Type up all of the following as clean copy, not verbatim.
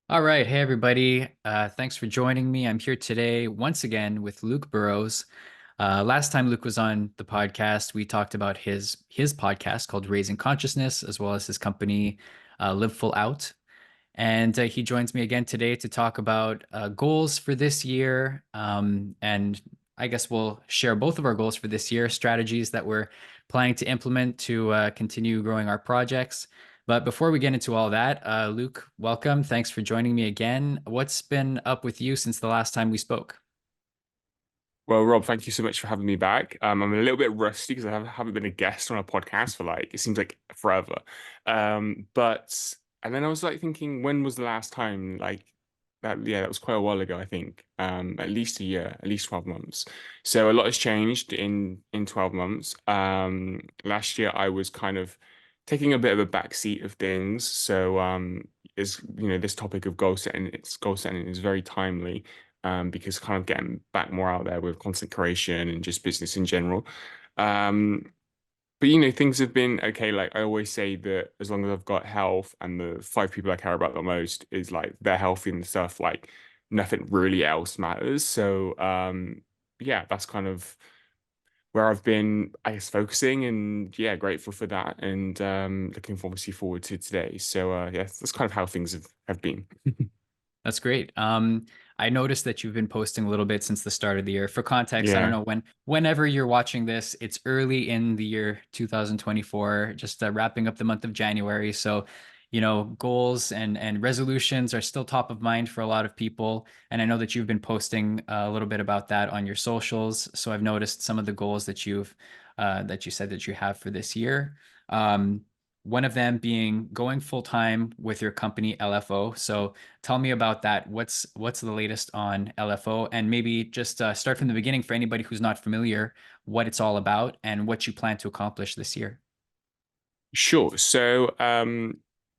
All right. Hey, everybody. Thanks for joining me. I'm here today once again with Luke Burrows. Last time Luke was on the podcast, we talked about his podcast called Raising Consciousness, as well as his company, Live Full Out. And he joins me again today to talk about goals for this year. And I guess we'll share both of our goals for this year, strategies that we're planning to implement to continue growing our projects. But before we get into all that, Luke, welcome. Thanks for joining me again. What's been up with you since the last time we spoke? Well, Rob, thank you so much for having me back. I'm a little bit rusty because haven't been a guest on a podcast for like it seems like forever. But and then I was like thinking, when was the last time? Like that, yeah, that was quite a while ago, I think. At least a year, at least 12 months. So a lot has changed in 12 months. Last year I was kind of taking a bit of a backseat of things. So is this topic of goal setting is very timely because kind of getting back more out there with content creation and just business in general. Um, but things have been okay. Like I always say that as long as I've got health and the five people I care about the most is like they're healthy and stuff, like nothing really else matters. So yeah, that's kind of where I've been, I guess, focusing and yeah, grateful for that and looking obviously forward to today. So yeah, that's kind of how things have been. That's great. I noticed that you've been posting a little bit since the start of the year. For context, I don't Yeah. know whenever you're watching this, it's early in the year 2024, just wrapping up the month of January. So, goals and resolutions are still top of mind for a lot of people. And I know that you've been posting a little bit about that on your socials. So I've noticed some of the goals that you said that you have for this year. Um, One of them being going full time with your company LFO. So tell me about that. What's the latest on LFO, and maybe just start from the beginning for anybody who's not familiar, what it's all about and what you plan to accomplish this year. Sure. So,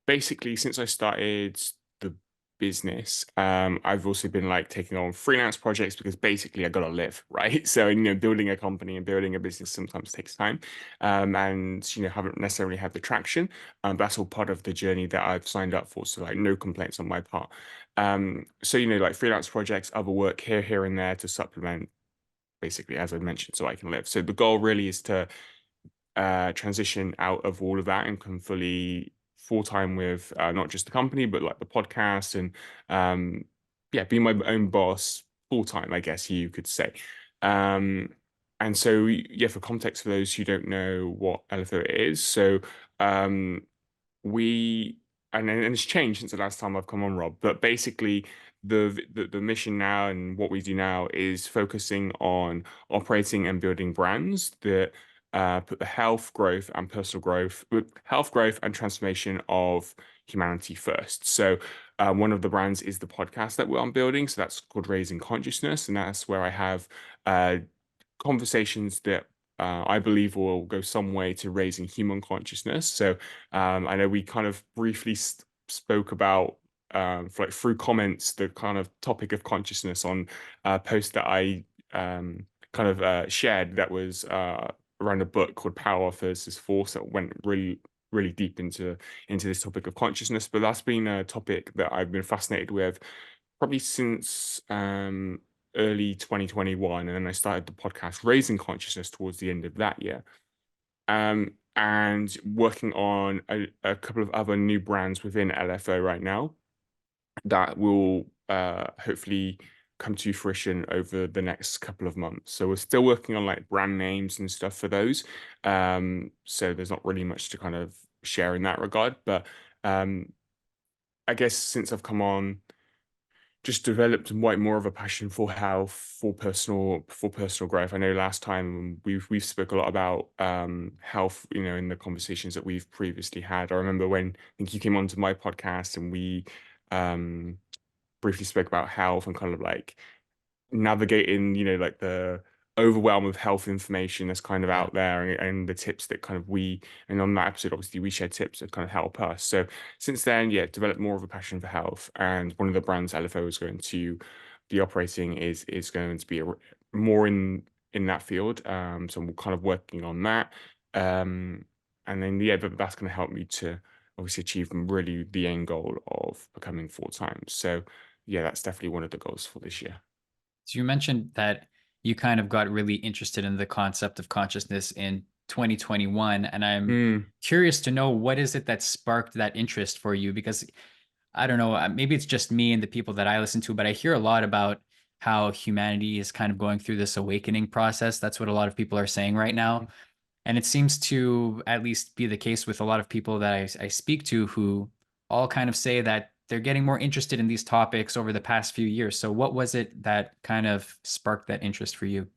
basically, since I started the business, I've also been like taking on freelance projects because basically I gotta live, right? So, building a company and building a business sometimes takes time, and haven't necessarily had the traction. That's all part of the journey that I've signed up for. So, like, no complaints on my part. So like freelance projects, other work here and there to supplement, basically, as I mentioned, so I can live. So the goal really is to transition out of all of that and come fully full time with not just the company but like the podcast and yeah, be my own boss full time, I guess you could say. Um, and so yeah, for context for those who don't know what LFO is, so um, we and it's changed since the last time I've come on, Rob. But basically, the mission now and what we do now is focusing on operating and building brands that put the health growth and transformation of humanity first. So one of the brands is the podcast that I'm building. So that's called Raising Consciousness, and that's where I have uh, conversations that I believe will go some way to raising human consciousness. So I know we kind of briefly spoke about like through comments the kind of topic of consciousness on a post that I kind of shared that was around a book called Power versus Force that went really deep into this topic of consciousness. But that's been a topic that I've been fascinated with probably since early 2021, and then I started the podcast Raising Consciousness towards the end of that year. And working on a couple of other new brands within LFO right now that will hopefully come to fruition over the next couple of months. So we're still working on like brand names and stuff for those. So there's not really much to kind of share in that regard. But um, I guess since I've come on, just developed more of a passion for health, for personal growth. I know last time we've spoke a lot about health, in the conversations that we've previously had. I remember when I think you came onto my podcast and we um briefly spoke about health and kind of like navigating, like the overwhelm of health information that's kind of Yeah. out there and the tips that kind of and on that episode, obviously we share tips that kind of help us. So since then, yeah, developed more of a passion for health. And one of the brands LFO is going to be operating is going to be more in that field. So we're kind of working on that. And then, yeah, that's going to help me to obviously achieve really the end goal of becoming full time. So yeah, that's definitely one of the goals for this year. So you mentioned that you kind of got really interested in the concept of consciousness in 2021, and I'm Mm, curious to know what is it that sparked that interest for you? Because I don't know, maybe it's just me and the people that I listen to, but I hear a lot about how humanity is kind of going through this awakening process. That's what a lot of people are saying right now. And it seems to at least be the case with a lot of people that I speak to who all kind of say that they're getting more interested in these topics over the past few years. So, what was it that kind of sparked that interest for you?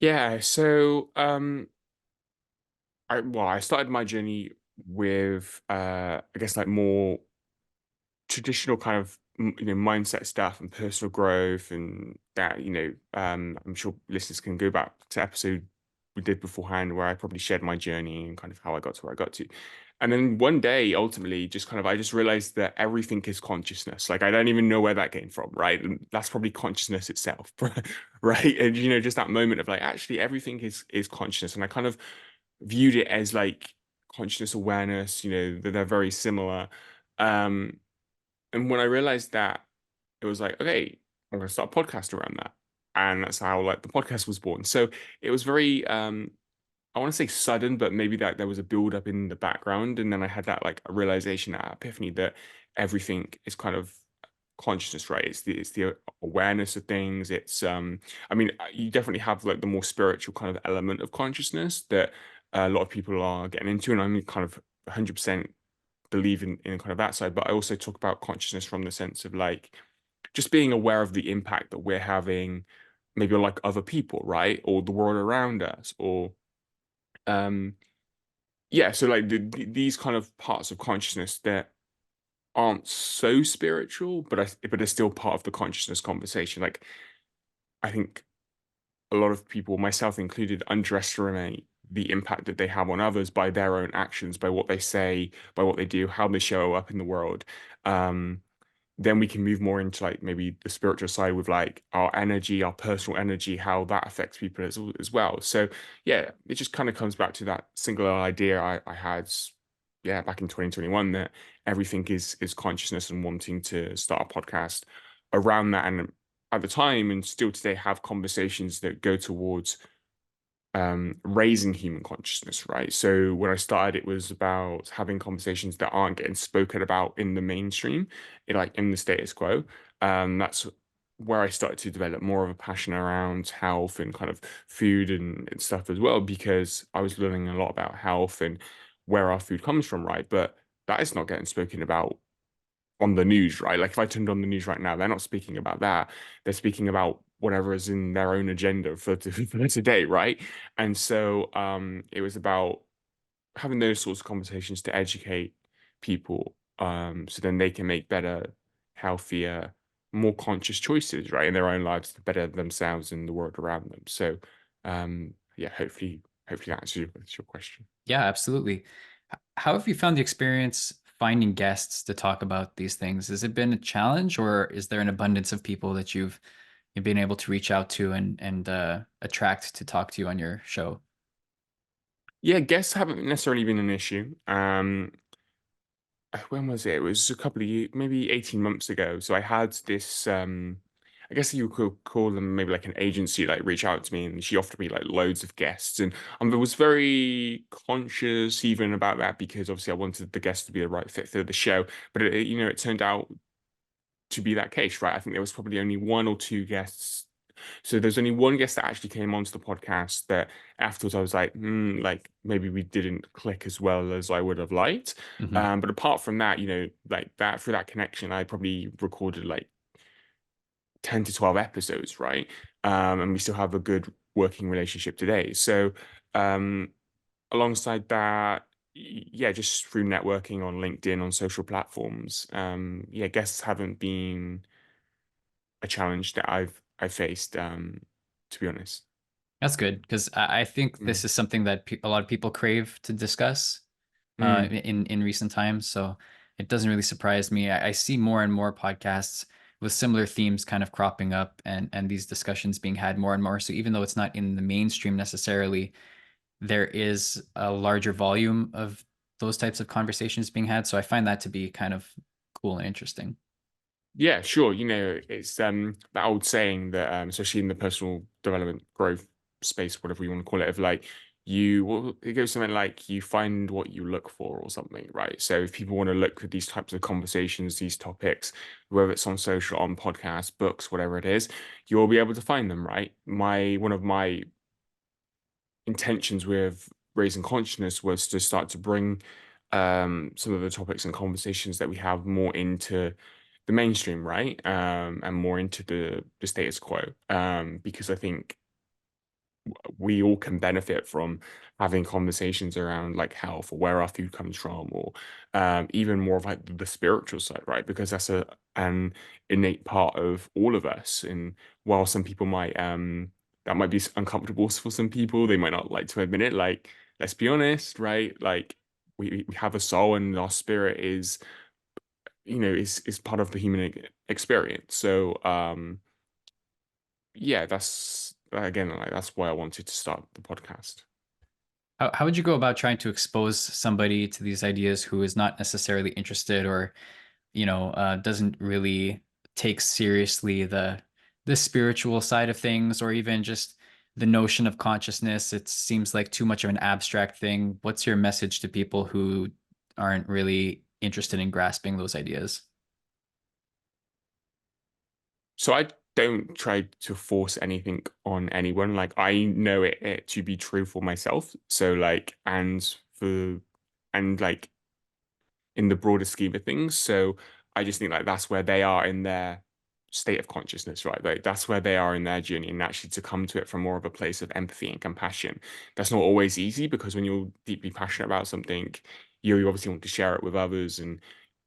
yeah. So I started my journey with I guess like more traditional kind of mindset stuff and personal growth and that I'm sure listeners can go back to episode we did beforehand where I probably shared my journey and kind of how I got to where I got to. And then one day ultimately just kind of I just realized that everything is consciousness. Like I don't even know where that came from, right? And that's probably consciousness itself. Right. And just that moment of like actually everything is consciousness. And I kind of viewed it as like consciousness awareness, that they're very similar. Um and when I realized that, it was like, okay, I'm gonna start a podcast around that. And that's how like the podcast was born. So it was very I want to say sudden, but maybe that there was a build up in the background. And then I had that like a realization, that epiphany that everything is kind of consciousness, right? It's the awareness of things. It's I mean, you definitely have like the more spiritual kind of element of consciousness that a lot of people are getting into, and I'm kind of 100% believe in kind of that side, but I also talk about consciousness from the sense of like just being aware of the impact that we're having maybe on like other people, right? Or the world around us, or um yeah, so like these kind of parts of consciousness that aren't so spiritual, but are still part of the consciousness conversation. Like I think a lot of people, myself included, underestimate the impact that they have on others by their own actions, by what they say, by what they do, how they show up in the world. Um, then we can move more into like maybe the spiritual side with like our energy, our personal energy, how that affects people as well. So yeah, it just kind of comes back to that singular idea I had, yeah, back in 2021, that everything is consciousness, and wanting to start a podcast around that. And at the time and still today have conversations that go towards raising human consciousness, right? So when I started, it was about having conversations that aren't getting spoken about in the mainstream, like in the status quo. That's where I started to develop more of a passion around health and kind of food and stuff as well, because I was learning a lot about health and where our food comes from, right? But that is not getting spoken about on the news, right? Like if I turned on the news right now, they're not speaking about that. They're speaking about whatever is in their own agenda for today, right? And so it was about having those sorts of conversations to educate people, so then they can make better, healthier, more conscious choices, right, in their own lives to better themselves and the world around them. So yeah, hopefully that answers your question. Yeah, absolutely. How have you found the experience finding guests to talk about these things? Has it been a challenge, or is there an abundance of people that you've been able to reach out to and attract to talk to you on your show? Yeah, guests haven't necessarily been an issue. When was it? It was a couple of years, maybe 18 months ago. So I had this, I guess you could call them maybe like an agency, like reach out to me, and she offered me like loads of guests. And I was very conscious even about that, because obviously I wanted the guests to be the right fit for the show. But it turned out to be that case, right? I think there was probably only one or two guests. So there's only one guest that actually came onto the podcast that afterwards I was like, like maybe we didn't click as well as I would have liked. Hmm. But apart from that, like that, through that connection, I probably recorded like 10 to 12 episodes, right? And we still have a good working relationship today. So alongside that, yeah, just through networking on LinkedIn, on social platforms, yeah, guests haven't been a challenge that I faced, to be honest. That's good because I think Mm. this is something that a lot of people crave to discuss Mm. in recent times. So it doesn't really surprise me. I see more and more podcasts with similar themes kind of cropping up and these discussions being had more and more. So even though it's not in the mainstream necessarily, there is a larger volume of those types of conversations being had. So I find that to be kind of cool and interesting. Yeah, sure. It's that old saying that especially in the personal development growth space, whatever you want to call it, of like it goes something like you find what you look for or something, right? So if people want to look for these types of conversations, these topics, whether it's on social, on podcasts, books, whatever it is, you'll be able to find them, right? My one of my intentions with raising consciousness was to start to bring some of the topics and conversations that we have more into the mainstream, right? And more into the status quo. Because I think we all can benefit from having conversations around like health or where our food comes from, or even more of like the spiritual side, right? Because that's an innate part of all of us. And while some people might that might be uncomfortable for some people, they might not like to admit it. Like, let's be honest, right? Like we have a soul, and our spirit is is part of the human experience. So yeah, that's again, like that's why I wanted to start the podcast. How would you go about trying to expose somebody to these ideas who is not necessarily interested or, doesn't really take seriously the spiritual side of things or even just the notion of consciousness? It seems like too much of an abstract thing. What's your message to people who aren't really interested in grasping those ideas? So I don't try to force anything on anyone. Like I know it to be true for myself. So like and like in the broader scheme of things. So I just think like that's where they are in their state of consciousness, right? Like that's where they are in their journey, and actually to come to it from more of a place of empathy and compassion. That's not always easy because when you're deeply passionate about something, you obviously want to share it with others and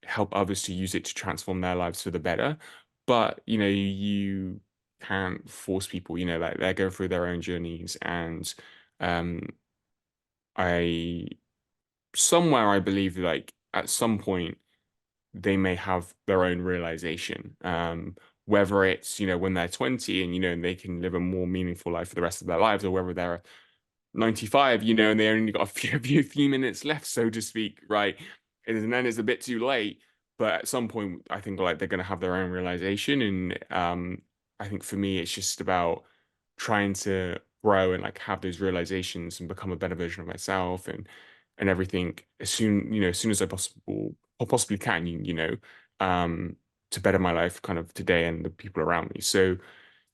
help others to use it to transform their lives for the better. But you can't force people, like they're going through their own journeys. And um I somewhere I believe like at some point they may have their own realization. Whether it's, when they're 20 and, and they can live a more meaningful life for the rest of their lives, or whether they're 95, and they only got a few minutes left, so to speak, right? And then it's a bit too late. But at some point, I think like they're going to have their own realization. And I think for me, it's just about trying to grow and like have those realizations and become a better version of myself and everything as soon as I possibly can, um, to better my life kind of today and the people around me. So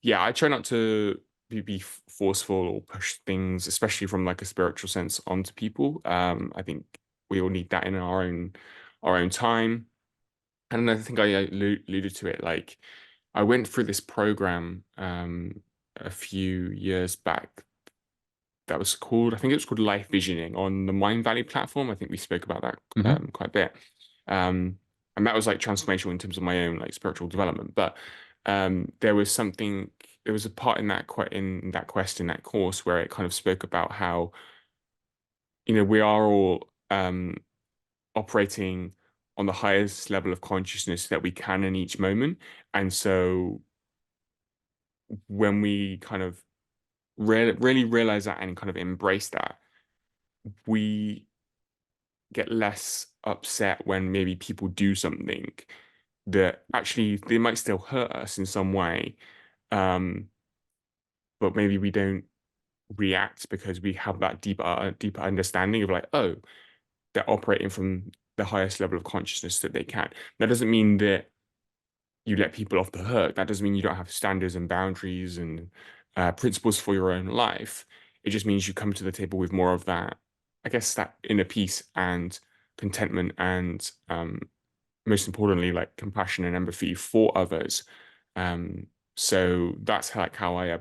yeah, I try not to be forceful or push things, especially from like a spiritual sense, onto people. I think we all need that in our own time. And I think I alluded to it. Like I went through this program a few years back that was called, I think it was called Life Visioning on the Mind Valley platform. I think we spoke about that Hmm. quite a bit. Um, and that was like transformational in terms of my own like spiritual development. But there was a part in that quest in that course where it kind of spoke about how, we are all operating on the highest level of consciousness that we can in each moment. And so when we kind of really realize that and kind of embrace that, we get less upset when maybe people do something that actually they might still hurt us in some way, um, but maybe we don't react because we have that deeper understanding of like, oh, they're operating from the highest level of consciousness that they can. That doesn't mean that you let people off the hook. That doesn't mean you don't have standards and boundaries and principles for your own life. It just means you come to the table with more of that, I guess, that inner peace and contentment and most importantly, like compassion and empathy for others. Um, so that's like how I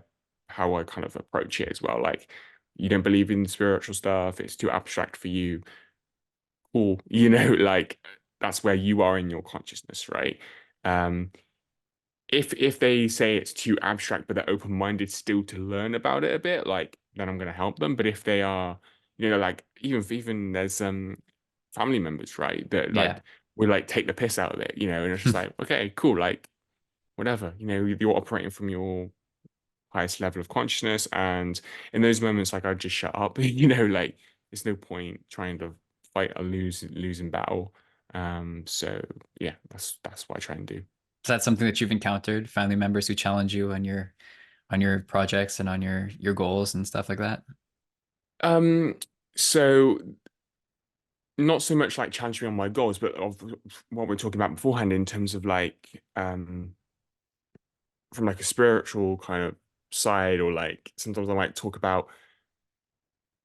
kind of approach it as well. Like you don't believe in spiritual stuff, it's too abstract for you. Cool, like that's where you are in your consciousness, right? Um, if they say it's too abstract but they're open-minded still to learn about it a bit, like then I'm gonna help them. But if they are, like even there's family members, right, that Yeah. like we like take the piss out of it, and it's just like, okay, cool, like whatever, you're operating from your highest level of consciousness. And in those moments, like I just shut up, like there's no point trying to fight a losing battle. So yeah, that's what I try and do. Is that something that you've encountered? Family members who challenge you on your projects and on your goals and stuff like that? Um, so not so much like challenge me on my goals, but of what we're talking about beforehand in terms of like from like a spiritual kind of side, or like sometimes I might talk about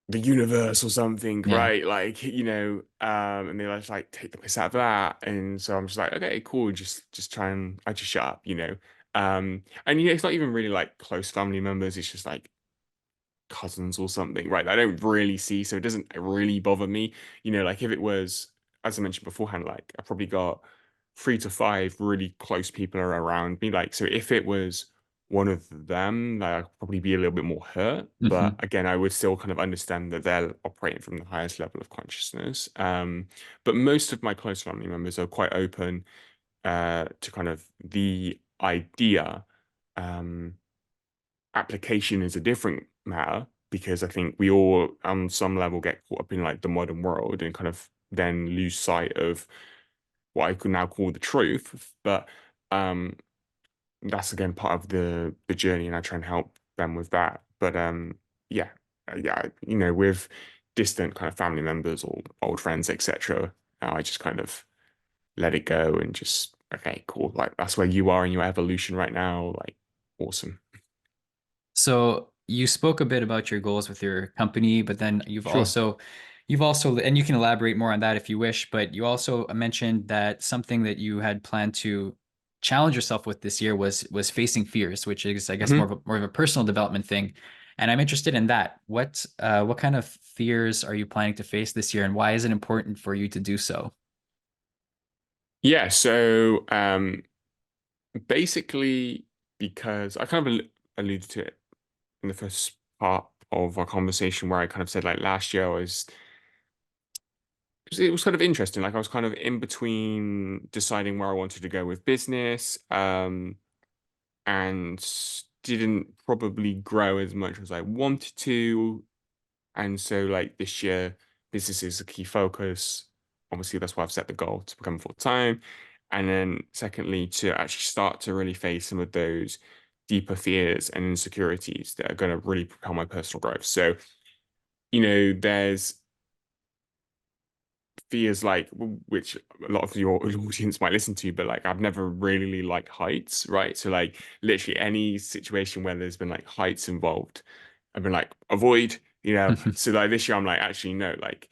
the universe or something, Yeah. right? Like, and they like take the piss out of that. And so I'm just like, okay, cool, just try and I just shut up. And it's not even really like close family members, it's just like cousins or something, right? I don't really see, so it doesn't really bother me. Like if it was, as I mentioned beforehand, like I probably got 3 to 5 really close people around me. Like, so if it was one of them, like, I'd probably be a little bit more hurt. But Hmm. again, I would still kind of understand that they're operating from the highest level of consciousness. But most of my close family members are quite open to kind of the idea. Um, Application is a different matter because I think we all, on some level, get caught up in like the modern world and kind of then lose sight of what I could now call the truth. But um, that's again part of the journey, and I try and help them with that. But yeah, yeah, with distant kind of family members or old friends, etc., I just kind of let it go and just okay, cool. Like that's where you are in your evolution right now. Like awesome. So you spoke a bit about your goals with your company, but then Sure. you've also, and you can elaborate more on that if you wish, but you also mentioned that something that you had planned to challenge yourself with this year was facing fears, which is, I guess, Mhm. more of a personal development thing. And I'm interested in that. What kind of fears are you planning to face this year, and why is it important for you to do so? Yeah, so basically, because I kind of alluded to it in the first part of our conversation, where I kind of said like last year it was kind of interesting. Like I was kind of in between deciding where I wanted to go with business, and didn't probably grow as much as I wanted to. And so like this year, business is a key focus. Obviously, that's why I've set the goal to become full time. And then secondly, to actually start to really face some of those deeper fears and insecurities that are going to really propel my personal growth. So, there's fears like which a lot of your audience might listen to, but like I've never really liked heights, right? So like literally any situation where there's been like heights involved, I've been like avoid. So like this year I'm like actually no, like,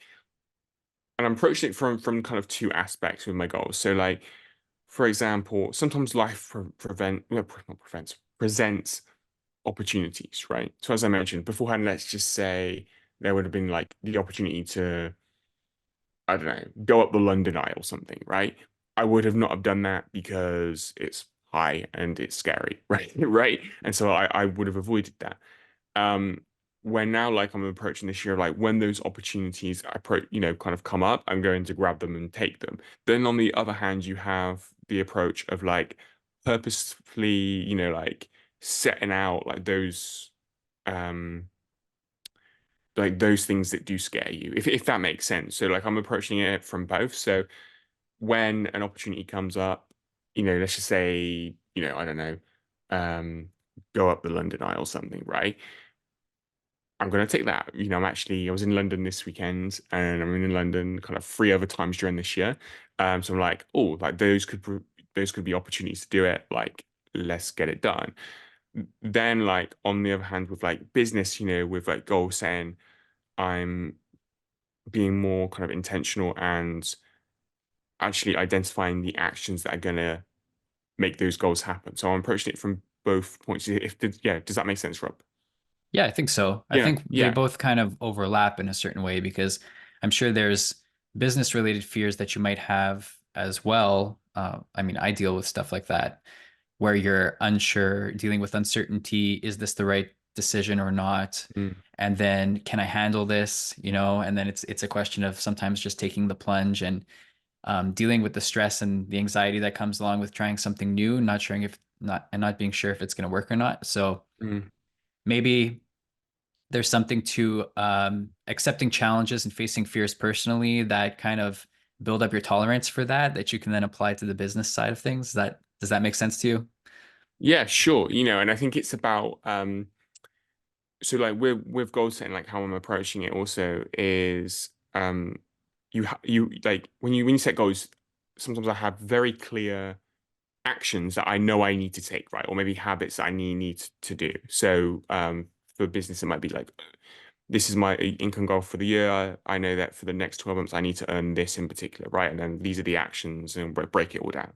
and I'm approaching it from kind of two aspects with my goals. So like for example, sometimes life not prevents presents opportunities, right? So as I mentioned beforehand, let's just say there would have been like the opportunity to, I don't know, go up the London Eye or something, right? I would have not have done that because it's high and it's scary, right? Right. And so I would have avoided that. Um, when now like I'm approaching this year, like when those opportunities kind of come up, I'm going to grab them and take them. Then on the other hand, you have the approach of like purposefully, like setting out um like those things that do scare you, if that makes sense. So like I'm approaching it from both. So when an opportunity comes up, let's just say, I don't know, um, go up the London Eye or something, right? I'm going to take that. I was in London this weekend and I'm in London kind of 3 other times during this year. So I'm like, oh, like those could be opportunities to do it. Like, let's get it done. Then, like, on the other hand, with like business, with like goal setting, I'm being more kind of intentional and actually identifying the actions that are going to make those goals happen. So I'm approaching it from both points. Yeah, does that make sense, Rob? Yeah, I think so. I Yeah, think they yeah. both kind of overlap in a certain way because I'm sure there's business related fears that you might have as well. I mean, I deal with stuff like that where you're unsure, dealing with uncertainty. Is this the right decision or not? Mm, And then can I handle this? And then it's a question of sometimes just taking the plunge and dealing with the stress and the anxiety that comes along with trying something new, not being sure if it's going to work or not. So mm, maybe there's something to accepting challenges and facing fears personally that kind of build up your tolerance for that you can then apply to the business side of things. That does that make sense to you? Yeah, sure. And I think it's about so like with goal setting, like how I'm approaching it also is you like when you set goals, sometimes I have very clear actions that I know I need to take, right? Or maybe habits that I need to do. So for business, it might be like this is my income goal for the year. I know that for the next 12 months, I need to earn this in particular, right? And then these are the actions and break it all down.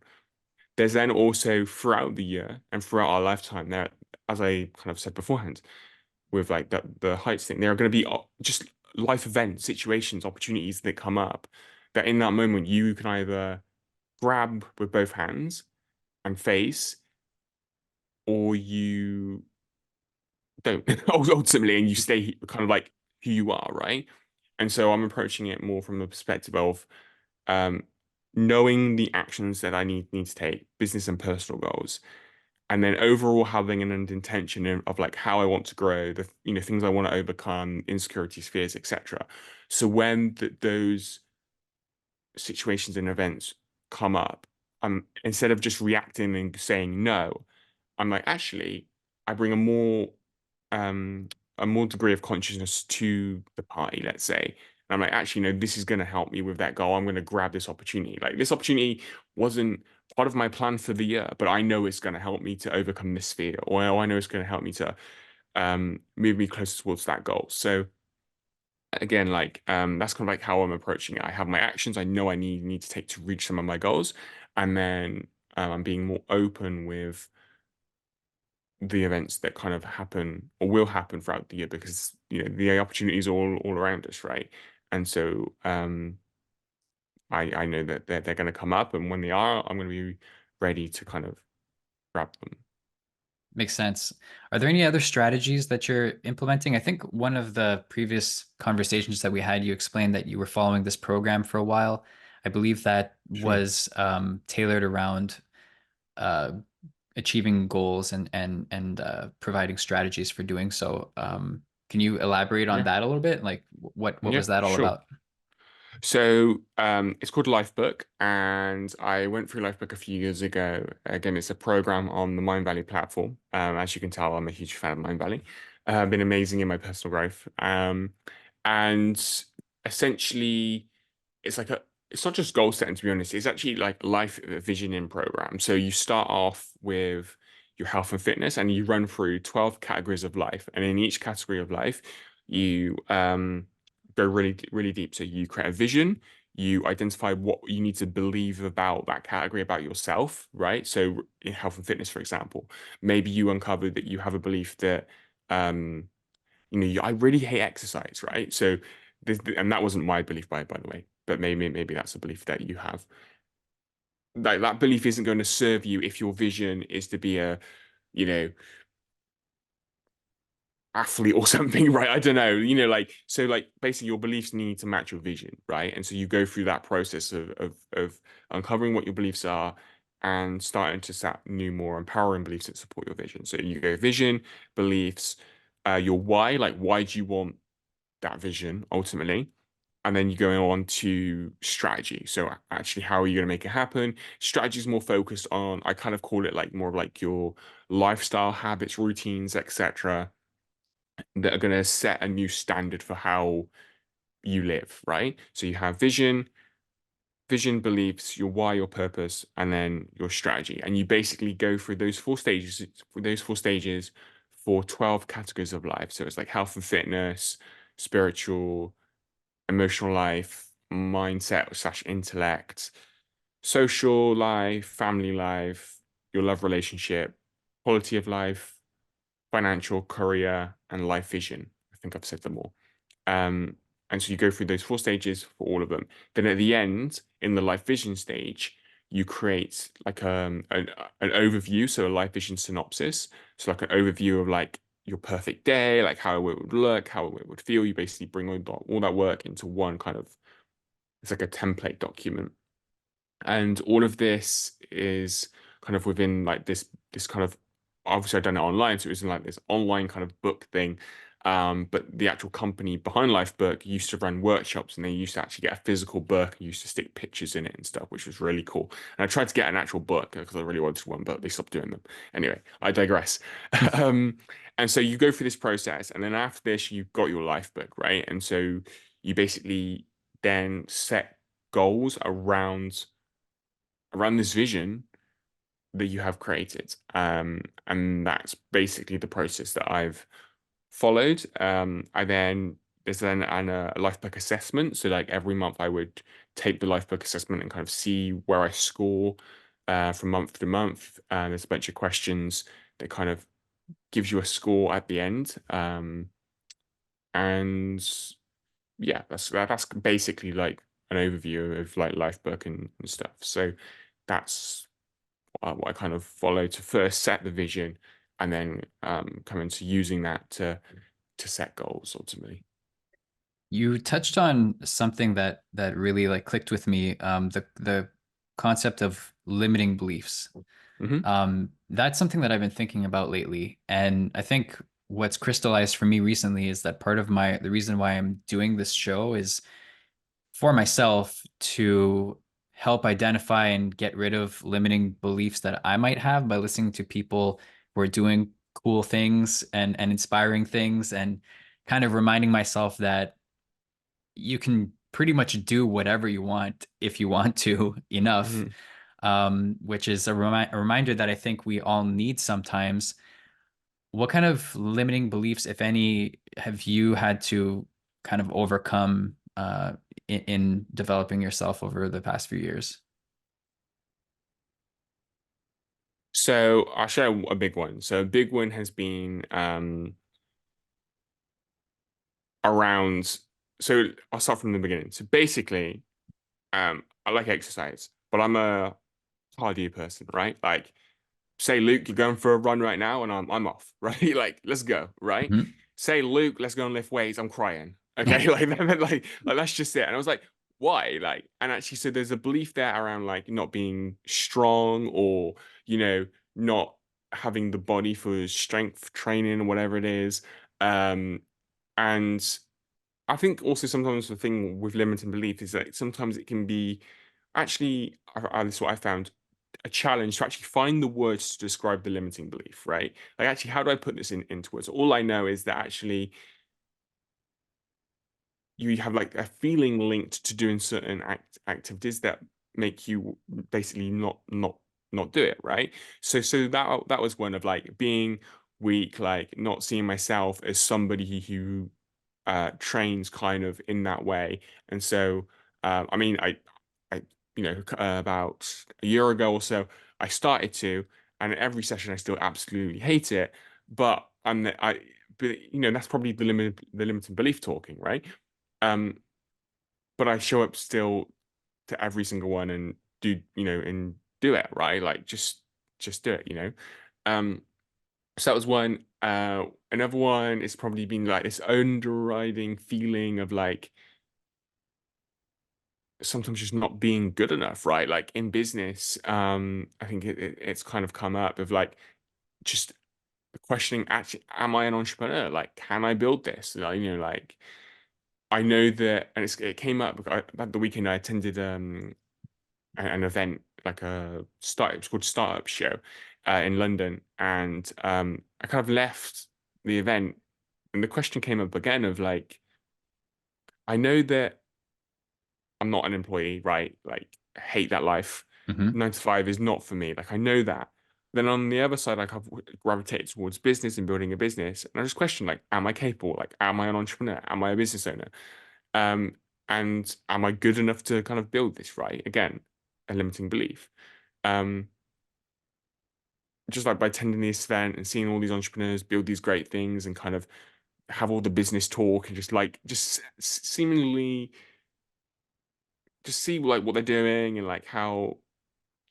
There's then also throughout the year and throughout our lifetime, there, as I kind of said beforehand, with like the heights thing, there are going to be just life events, situations, opportunities that come up that in that moment you can either grab with both hands and face, or you don't ultimately, and you stay kind of like who you are, right? And so I'm approaching it more from the perspective of um, knowing the actions that I need to take, business and personal goals, and then overall having an intention of like how I want to grow, the things I want to overcome, insecurities, fears, etc. So when those situations and events come up, instead of just reacting and saying no, I'm like, actually, I bring um a more degree of consciousness to the party, let's say. And I'm like, actually, no, this is going to help me with that goal. I'm going to grab this opportunity. Like this opportunity wasn't part of my plan for the year, but I know it's going to help me to overcome this fear, or I know it's going to help me to move me closer towards that goal. So again, like that's kind of like how I'm approaching it. I have my actions I know I need to take to reach some of my goals, and then I'm being more open with the events that kind of happen or will happen throughout the year, because the opportunities are all around us, right? And so I know that they're going to come up, and when they are, I'm going to be ready to kind of grab them. Makes sense. Are there any other strategies that you're implementing? I think one of the previous conversations that we had, you explained that you were following this program for a while. I believe that Sure. was tailored around uh, achieving goals and providing strategies for doing so. Can you elaborate on Yeah. that a little bit? Like, what Yeah. was that all Sure. about? So it's called Lifebook, and I went through Lifebook a few years ago. Again, it's a program on the Mind Valley platform. As you can tell, I'm a huge fan of Mind Valley. Been amazing in my personal growth. And essentially, it's like it's not just goal setting, to be honest. It's actually like life visioning program. So you start off with your health and fitness, and you run through 12 categories of life, and in each category of life, you go really, really deep. So you create a vision, you identify what you need to believe about that category, about yourself, right? So in health and fitness, for example, maybe you uncover that you have a belief that, I really hate exercise, right? So and that wasn't my belief, by the way, but maybe that's a belief that you have. Like that belief isn't going to serve you if your vision is to be a, you know, athlete or something, right? I don't know, like so like basically your beliefs need to match your vision, right? And so you go through that process of uncovering what your beliefs are and starting to set new, more empowering beliefs that support your vision. So you go vision, beliefs, your why, like why do you want that vision ultimately? And then you go on to strategy. So actually, how are you going to make it happen? Strategy is more focused on, I kind of call it like more of like your lifestyle habits, routines, etc., that are going to set a new standard for how you live, right? So you have vision, beliefs, your why, your purpose, and then your strategy. And you basically go through those four stages for 12 categories of life. So it's like health and fitness, spiritual, emotional life, mindset slash intellect, social life, family life, your love relationship, quality of life, financial, career, and life vision. I think I've said them all. Um, and so you go through those four stages for all of them. Then at the end, in the life vision stage, you create like an overview, so a life vision synopsis. So like an overview of like your perfect day, like how it would look, how it would feel. You basically bring all that work into one kind of, it's like a template document. And all of this is kind of within like this kind of, obviously I've done it online, so it was in like this online kind of book thing. But the actual company behind Lifebook used to run workshops, and they used to actually get a physical book and used to stick pictures in it and stuff, which was really cool. And I tried to get an actual book because I really wanted one, but they stopped doing them. Anyway, I digress. um, and so you go through this process, and then after this, you've got your Lifebook, right? And so you basically then set goals around this vision that you have created. And that's basically the process that I've followed. I then there's then a life book assessment. So like every month I would take the life book assessment and kind of see where I score from month to month. And there's a bunch of questions that kind of gives you a score at the end. And yeah, that's basically like an overview of like life book and stuff. So that's what I kind of follow to first set the vision and then come into using that to set goals ultimately. You touched on something that really like clicked with me, the concept of limiting beliefs. Hmm. That's something that I've been thinking about lately, and I think what's crystallized for me recently is that part of the reason why I'm doing this show is for myself to help identify and get rid of limiting beliefs that I might have by listening to people who are doing cool things and inspiring things, and kind of reminding myself that you can pretty much do whatever you want if you want to enough, Hmm. which is a reminder that I think we all need sometimes. What kind of limiting beliefs, if any, have you had to kind of overcome in developing yourself over the past few years? So I'll share a big one. So a big one has been around. So I'll start from the beginning. So basically, I like exercise, but I'm a cardio person, right? Like say Luke, you're going for a run right now, and I'm off, right? Like, let's go, right? Mhm. Say Luke, let's go and lift weights. I'm crying. Okay, like that's just it. And I was like, why? Like, and actually, so there's a belief there around like not being strong or you know not having the body for strength training or whatever it is. And I think also sometimes the thing with limiting belief is that sometimes it can be actually, this is what I found, a challenge to actually find the words to describe the limiting belief, right? Like, actually, how do I put this into words? All I know is that actually you have like a feeling linked to doing certain activities that make you basically not do it, right? So that was one of like being weak, like not seeing myself as somebody who trains kind of in that way. And so, I mean, I, about a year ago or so, I started to, and every session I still absolutely hate it. But but that's probably the limiting belief talking, right? Um, but I show up still to every single one and do it, right? Like just do it. Um, so that was one. Another one is probably been like this underriding feeling of like sometimes just not being good enough, right? Like in business, I think it's kind of come up of like just questioning actually, am I an entrepreneur? Like, can I build this? Like, like I know that, and it came up at the weekend I attended an event like it was called Startup Show in London, and I kind of left the event, and the question came up again of like, I know that I'm not an employee, right? Like, I hate that life. Mhm. 9 to 5 is not for me. Like, I know that. Then on the other side, like I've gravitated towards business and building a business, and I just question like, am I capable? Like, am I an entrepreneur? Am I a business owner? Um, and am I good enough to kind of build this, right? Again, a limiting belief. Um, just like by attending this event and seeing all these entrepreneurs build these great things and kind of have all the business talk and just like seemingly just see like what they're doing and like how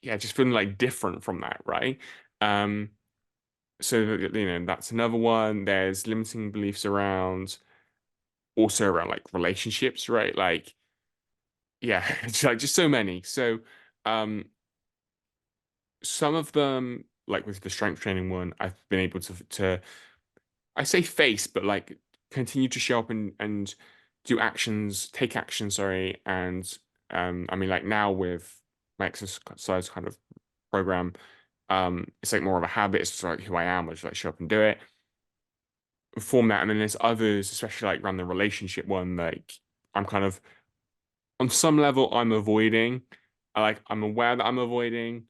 just feeling like different from that, right? Um, so that's another one. There's limiting beliefs around also around like relationships, right? Like yeah, it's like just so many. So um some of them, like with the strength training one, I've been able to I say face, but like continue to show up and do actions, take action, sorry. And I mean, like now with my exercise kind of program, it's like more of a habit. It's just like who I am. I just like show up and do it, form that. And then there's others, especially like around the relationship one, like I'm kind of on some level I'm avoiding. I'm aware that I'm avoiding,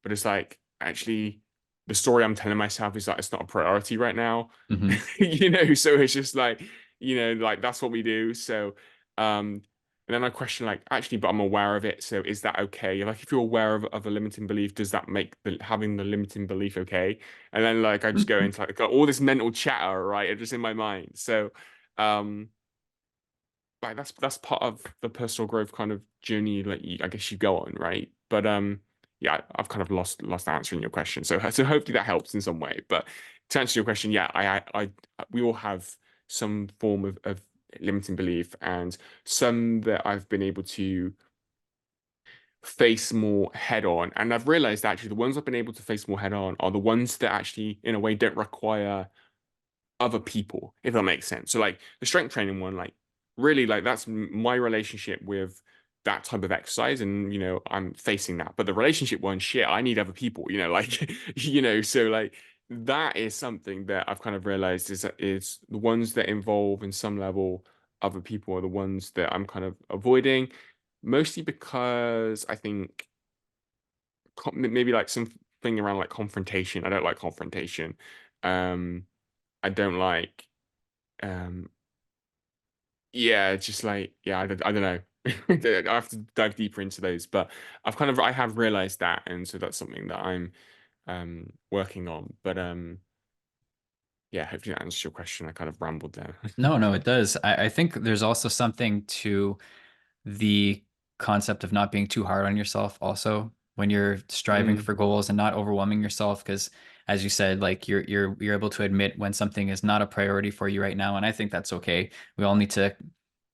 but it's like actually the story I'm telling myself is that it's not a priority right now. Hmm. So it's just like, like that's what we do. So and then I question like actually, but I'm aware of it. So is that okay? Like if you're aware of a limiting belief, does that make having the limiting belief okay? And then like I just go into like all this mental chatter, right? Just in my mind. So um like that's part of the personal growth kind of journey like I guess you go on, right? But yeah, I've kind of lost answering your question, so hopefully that helps in some way. But to answer your question, yeah, we all have some form of limiting belief, and some that I've been able to face more head on. And I've realized actually the ones I've been able to face more head on are the ones that actually in a way don't require other people, if that makes sense. So like the strength training one, like really like that's my relationship with that type of exercise, and I'm facing that. But the relationship one, shit, I need other people, like so like that is something that I've kind of realized is the ones that involve in some level other people are the ones that I'm kind of avoiding, mostly because I think maybe like something around like confrontation. I don't like confrontation. Um, I don't like um, yeah, it's just like, yeah, I don't know. I have to dive deeper into those, but I have realized that, and so that's something that I'm working on. But yeah, hopefully that answers your question. I kind of rambled there. No, no, it does. I think there's also something to the concept of not being too hard on yourself also when you're striving Mm. for goals and not overwhelming yourself, because as you said, like you're able to admit when something is not a priority for you right now, and I think that's okay. We all need to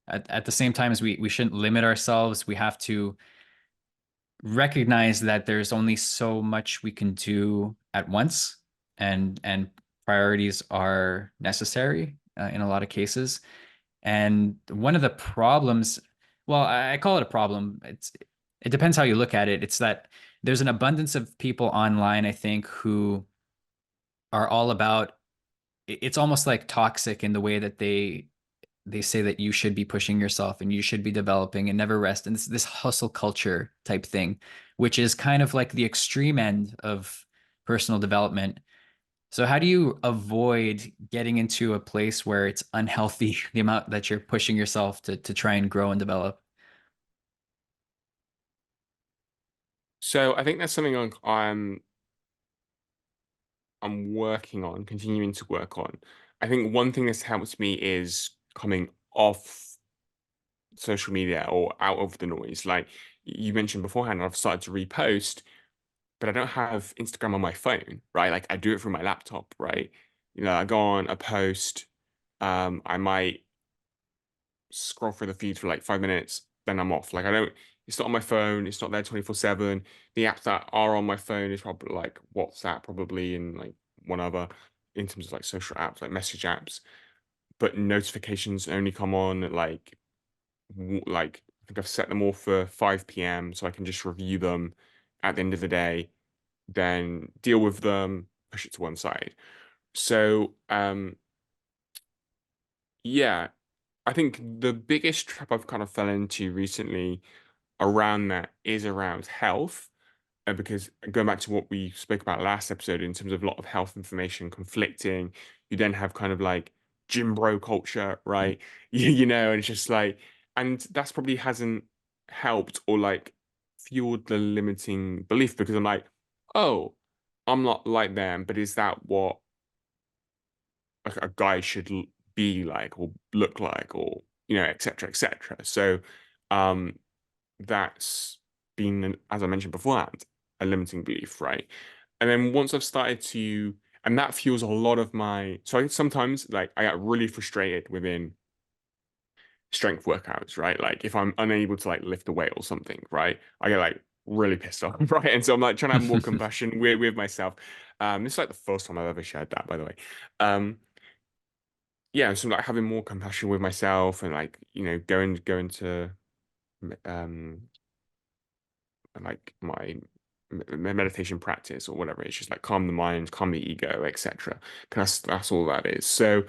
at the same time as we shouldn't limit ourselves. We have to recognize that there's only so much we can do at once, and priorities are necessary in a lot of cases. And one of the problems, well, I call it a problem. It depends how you look at it. It's that there's an abundance of people online, I think, who are all about it's almost like toxic in the way that they say that you should be pushing yourself and you should be developing and never rest. And this hustle culture type thing, which is kind of like the extreme end of personal development. So how do you avoid getting into a place where it's unhealthy, the amount that you're pushing yourself to try and grow and develop? So I think that's something I'm working on, continuing to work on. I think one thing that's helped me is coming off social media or out of the noise. Like you mentioned beforehand, I've started to repost, but I don't have Instagram on my phone, right? Like I do it from my laptop, right? I go on a post, I might scroll through the feed for like 5 minutes, then I'm off. Like I don't, it's not on my phone, it's not there 24/7. The apps that are on my phone is probably like WhatsApp, probably, and like one other in terms of like social apps, like message apps. But notifications only come on at like I think I've set them all for 5 p.m. so I can just review them at the end of the day, then deal with them, push it to one side. So yeah, I think the biggest trap I've kind of fell into recently around that is around health. Because going back to what we spoke about last episode in terms of a lot of health information conflicting, you then have kind of like gym bro culture, right? And it's just like, and that's probably hasn't helped or like fueled the limiting belief because I'm like, oh, I'm not like them, but is that what a guy should be like or look like or et cetera, et cetera. So um that's been as I mentioned beforehand, a limiting belief, right? And then once I've started to and that fuels a lot of my so sometimes like I get really frustrated within strength workouts, right? Like if I'm unable to like lift a weight or something, right? I get like really pissed off, right? And so I'm like trying to have more compassion with myself. This is like the first time I've ever shared that, by the way. Um, yeah, so like having more compassion with myself and like, going to um like my meditation practice or whatever. It's just like calm the mind, calm the ego, etc. That's all that is. So,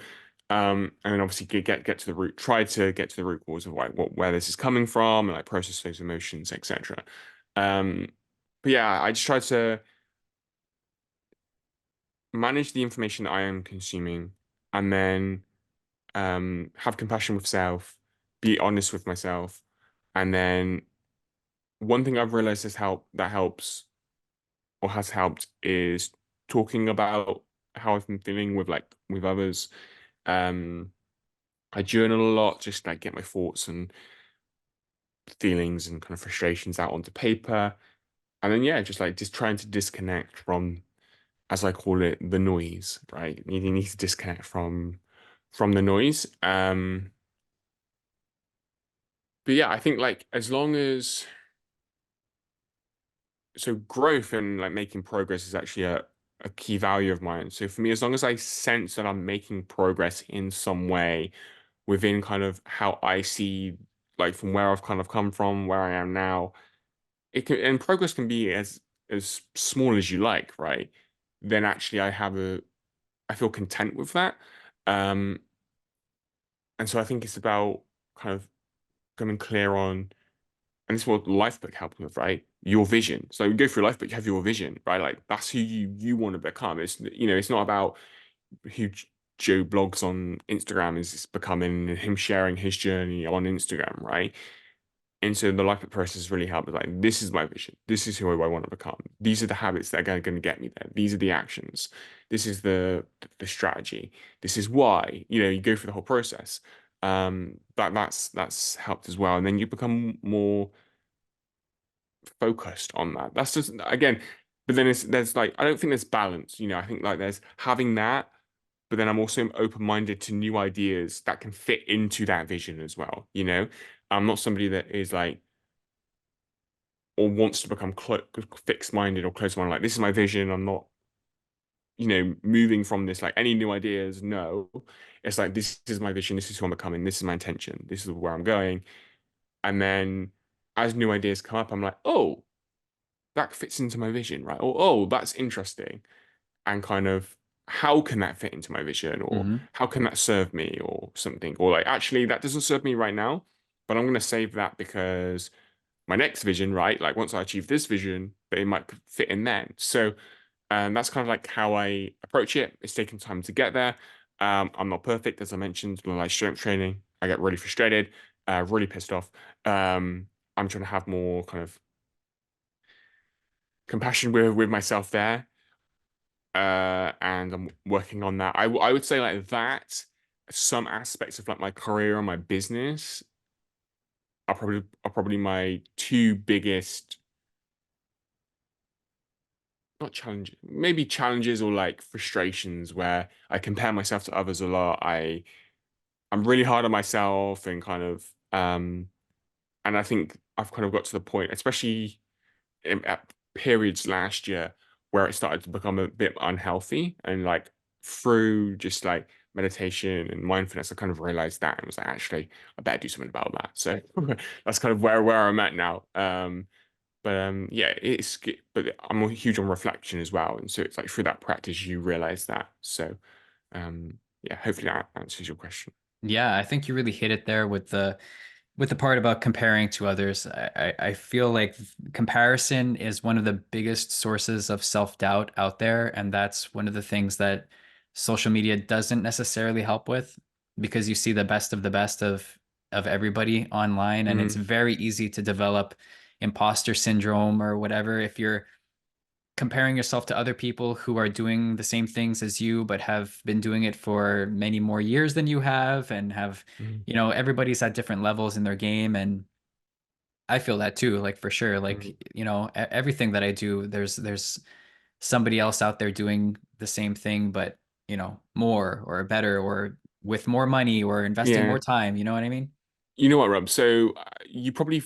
and then obviously get to the root, try to get to the root cause of like where this is coming from and like process those emotions, etc. Um, but yeah, I just try to manage the information that I am consuming and then have compassion with self, be honest with myself, and then one thing I've realized that helps or has helped is talking about how I've been feeling with others. Um, I journal a lot, just like get my thoughts and feelings and kind of frustrations out onto paper. And then yeah, just trying to disconnect from, as I call it, the noise, right? You need to disconnect from the noise. But yeah, I think like as long as so growth and like making progress is actually a key value of mine. So for me, as long as I sense that I'm making progress in some way within kind of how I see, like from where I've kind of come from, where I am now, and progress can be as small as you like, right? Then actually I feel content with that. Um, and so I think it's about kind of coming clear on, and this is what life book helps with, right? Your vision. So you go through life book, you have your vision, right? Like that's who you want to become. It's not about who Joe blogs on Instagram is becoming and him sharing his journey on Instagram, right? And so the life book process really helped. Like, this is my vision. This is who I want to become. These are the habits that are going to get me there. These are the actions. This is the strategy. This is why. You go through the whole process. That's helped as well. And then you become more focused on that. That's just again, but then there's like I don't think there's balance. I think like there's having that, but then I'm also open-minded to new ideas that can fit into that vision as well. I'm not somebody that is like or wants to become fixed-minded or close-minded. Like this is my vision. I'm not moving from this like any new ideas. No, it's like this is my vision. This is who I'm becoming. This is my intention. This is where I'm going. And then as new ideas come up, I'm like, oh, that fits into my vision, right? Or, oh, that's interesting. And kind of, how can that fit into my vision? Or Hmm. how can that serve me or something? Or like, actually, that doesn't serve me right now, but I'm going to save that because my next vision, right? Like once I achieve this vision, but it might fit in then. So that's kind of like how I approach it. It's taking time to get there. I'm not perfect, as I mentioned, like strength training. I get really frustrated, really pissed off. I'm trying to have more kind of compassion with myself there. And I'm working on that. I would say like that. Some aspects of like my career and my business are probably my two biggest, not challenges, maybe challenges or like frustrations where I compare myself to others a lot. I'm really hard on myself and kind of and I think I've kind of got to the point, especially at periods last year where it started to become a bit unhealthy and like through just like meditation and mindfulness, I kind of realized that and was like, actually, I better do something about that. So that's kind of where I'm at now. But yeah, but I'm huge on reflection as well. And so it's like through that practice, you realize that. So yeah, hopefully that answers your question. Yeah, I think you really hit it there with the part about comparing to others. I feel like comparison is one of the biggest sources of self-doubt out there, and that's one of the things that social media doesn't necessarily help with because you see the best of everybody online, and it's Mm, very easy to develop imposter syndrome or whatever if you're comparing yourself to other people who are doing the same things as you but have been doing it for many more years than you have and have mm, everybody's at different levels in their game, and I feel that too, like for sure, like mm. everything that I do, there's somebody else out there doing the same thing but more or better or with more money or investing Yeah. more time, you know what I mean? You know what, Rob? So you probably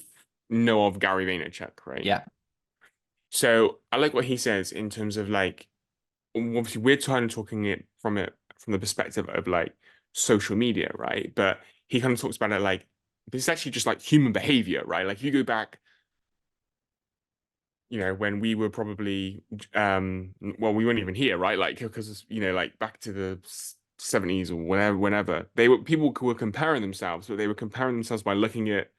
know of Gary Vaynerchuk, right? Yeah. So I like what he says in terms of like obviously we're trying to talking it from the perspective of like social media, right? But he kind of talks about it like this is actually just like human behavior, right? Like if you go back, when we were probably well, we weren't even here, right? Like because like back to the 70s or whenever people were comparing themselves, but they were comparing themselves by looking at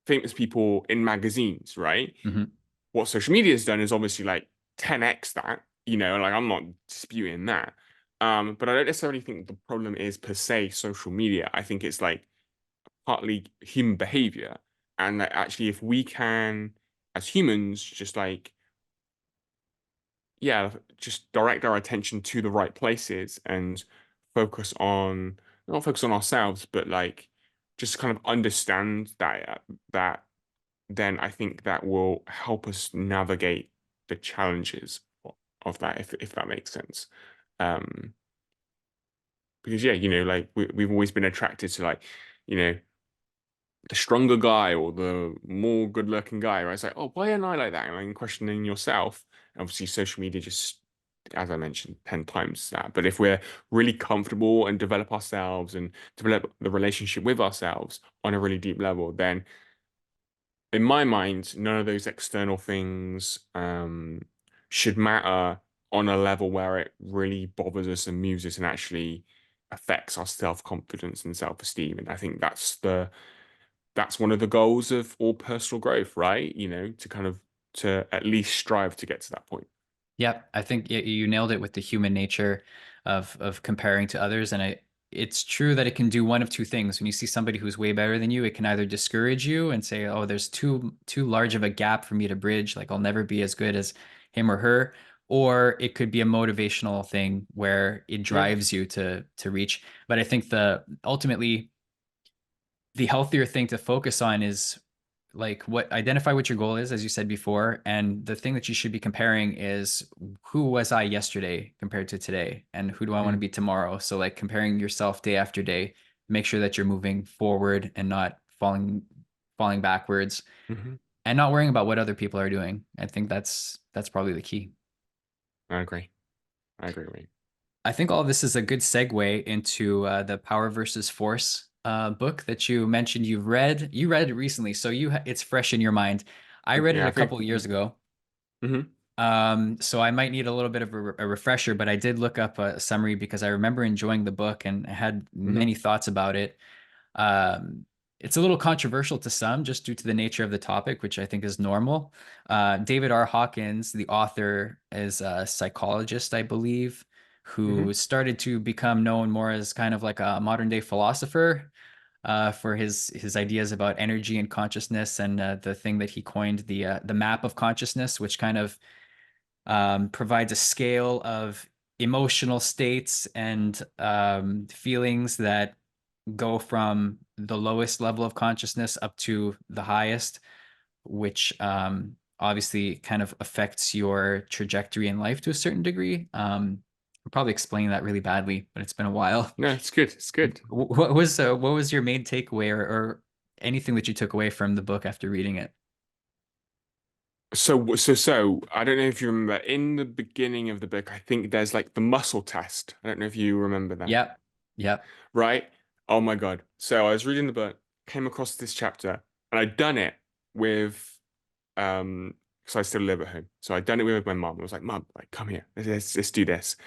famous people in magazines, right? Hmm. What social media has done is obviously like 10x that, like I'm not disputing that. But I don't necessarily think the problem is per se social media. I think it's like partly human behavior. And that actually, if we can, as humans, just like, yeah, just direct our attention to the right places and focus on, not focus on ourselves, but like just kind of understand that then I think that will help us navigate the challenges of that, if that makes sense. Um, because yeah, like we've always been attracted to like, you know, the stronger guy or the more good-looking guy, right? It's like, oh, why am I like that? And like questioning yourself. Obviously, social media just, as I mentioned, 10 times that. But if we're really comfortable and develop ourselves and develop the relationship with ourselves on a really deep level, then in my mind, none of those external things should matter on a level where it really bothers us and moves us and actually affects our self-confidence and self-esteem. And I think that's one of the goals of all personal growth, right? To kind of to at least strive to get to that point. Yep, I think you nailed it with the human nature of comparing to others, and it's true that it can do one of two things. When you see somebody who's way better than you, it can either discourage you and say, "Oh, there's too large of a gap for me to bridge. Like I'll never be as good as him or her," or it could be a motivational thing where it Yeah. drives you to reach. But I think the ultimately the healthier thing to focus on is like what identify what your goal is, as you said before, and the thing that you should be comparing is who was I yesterday compared to today, and who do I want to Mm-hmm. be tomorrow. So like comparing yourself day after day, make sure that you're moving forward and not falling backwards, Mm-hmm. and not worrying about what other people are doing. I think that's probably the key. I agree. I agree with you. I think all this is a good segue into the Power versus Force book that you mentioned you've read. You read it recently, so it's fresh in your mind. I read it Yeah, a I think. couple of years ago, Mm-hmm. so I might need a little bit of a refresher. But I did look up a summary because I remember enjoying the book and I had Mm-hmm. many thoughts about it. Um, it's a little controversial to some just due to the nature of the topic, which I think is normal. David R. Hawkins, the author, is a psychologist, I believe, Mm-hmm. who started to become known more as kind of like a modern day philosopher for his ideas about energy and consciousness, and the thing that he coined the map of consciousness, which kind of provides a scale of emotional states and feelings that go from the lowest level of consciousness up to the highest, which obviously kind of affects your trajectory in life to a certain degree. I'm probably explaining that really badly, but it's been a while. No, it's good. It's good. What was your main takeaway, or anything that you took away from the book after reading it? So, I don't know if you remember in the beginning of the book, I think there's like the muscle test. I don't know if you remember that, Yep, yep. right? Oh my God. So I was reading the book, came across this chapter, and I'd done it with, because I still live at home. So I'd done it with my mom. I was like, Mom, like, come here, let's do this.